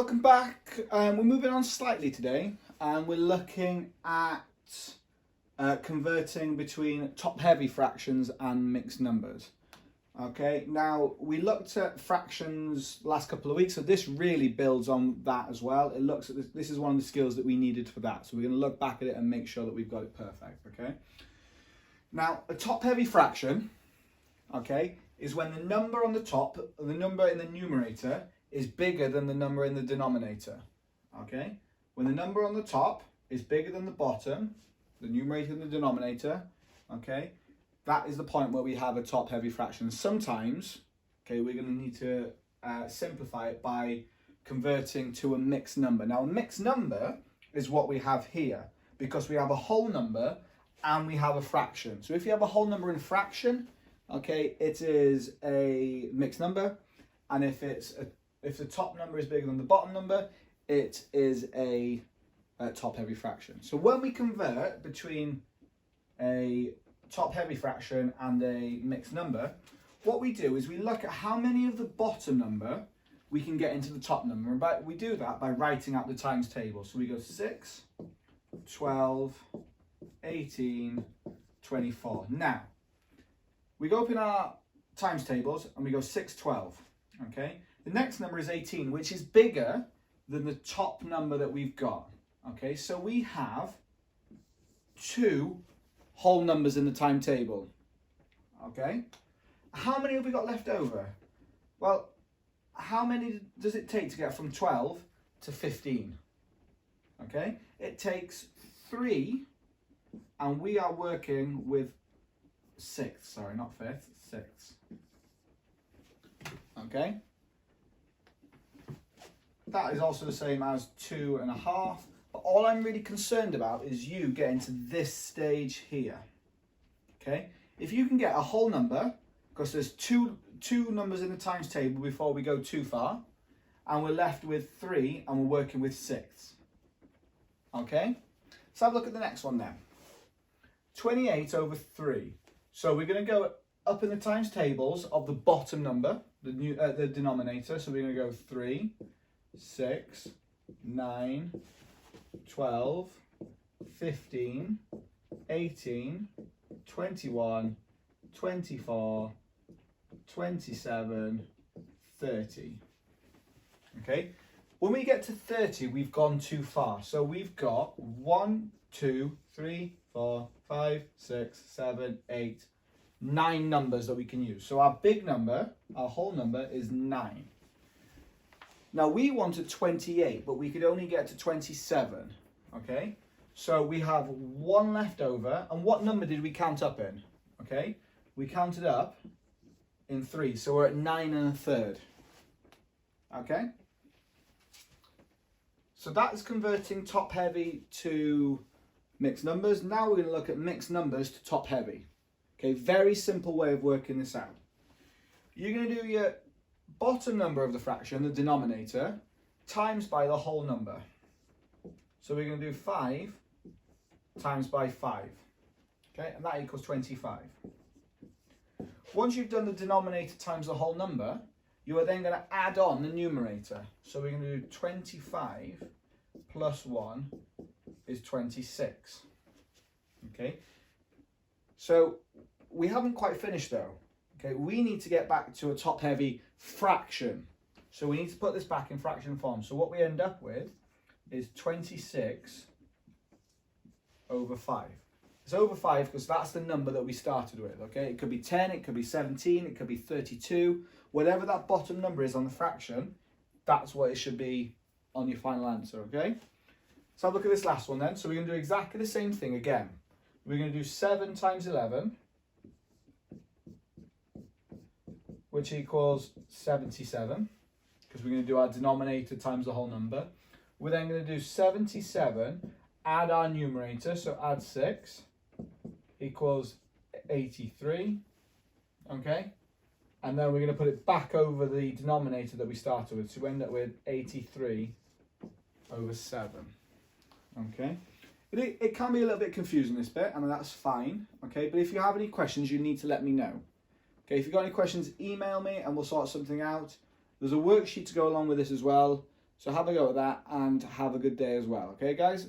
Welcome back. We're moving on slightly today, and we're looking at converting between top-heavy fractions and mixed numbers. Okay, now we looked at fractions last couple of weeks, so this really builds on that as well. It looks at this. This is one of the skills that we needed for that, so we're going to look back at it and make sure that we've got it perfect. Okay. Now, a top-heavy fraction, okay, is when the number on the top, the number in the numerator, is bigger than the number in the denominator. Okay, when the number on the top is bigger than the bottom, the numerator and the denominator, okay, that is the point where we have a top-heavy fraction. Sometimes, okay, we're going to need to simplify it by converting to a mixed number. Now, a mixed number is what we have here, because we have a whole number and we have a fraction. So if you have a whole number and a fraction, okay, it is a mixed number, and if the top number is bigger than the bottom number, it is a top-heavy fraction. So when we convert between a top-heavy fraction and a mixed number, what we do is we look at how many of the bottom number we can get into the top number. And we do that by writing out the times table. So we go 6, 12, 18, 24. Now, we go up in our times tables and we go 6, 12, okay? The next number is 18, which is bigger than the top number that we've got, okay? So we have two whole numbers in the timetable, okay? How many have we got left over? Well, how many does it take to get from 12 to 15? Okay, it takes 3, and we are working with 6, sorry, not 5th, 6. Okay, that is also the same as 2.5. But all I'm really concerned about is you getting to this stage here. Okay, if you can get a whole number, because there's two numbers in the times table before we go too far, and we're left with 3 and we're working with 6. Okay, let's have a look at the next one then. 28 over 3. So we're going to go up in the times tables of the bottom number, the denominator. So we're going to go 3, 6, 9, 12, 15, 18, 21, 24, 27, 30. Okay, when we get to 30, we've gone too far. So we've got 1, 2, 3, 4, 5, 6, 7, 8, 9 numbers that we can use. So our big number, our whole number, is 9. Now we wanted 28, but we could only get to 27. Okay, so we have 1 left over. And what number did we count up in? Okay, we counted up in 3, so we're at 9 1/3. Okay, so that's converting top heavy to mixed numbers. Now we're going to look at mixed numbers to top heavy. Okay, very simple way of working this out. You're going to do your bottom number of the fraction, the denominator, times by the whole number. So we're going to do 5 times by 5. Okay, and that equals 25. Once you've done the denominator times the whole number, you are then going to add on the numerator. So we're going to do 25 plus 1 is 26. Okay, so we haven't quite finished though. Okay, we need to get back to a top-heavy fraction. So we need to put this back in fraction form. So what we end up with is 26 over 5. It's over 5 because that's the number that we started with. Okay, it could be 10, it could be 17, it could be 32. Whatever that bottom number is on the fraction, that's what it should be on your final answer. Okay, so have a look at this last one then. So we're going to do exactly the same thing again. We're going to do 7 times 11, which equals 77, because we're going to do our denominator times the whole number. We're then going to do 77, add our numerator, so add 6, equals 83, okay? And then we're going to put it back over the denominator that we started with, so we end up with 83 over 7, okay? It can be a little bit confusing, this bit, and that's fine, okay? But if you have any questions, you need to let me know. Okay, if you've got any questions, email me and we'll sort something out. There's a worksheet to go along with this as well. So have a go at that and have a good day as well. Okay, guys?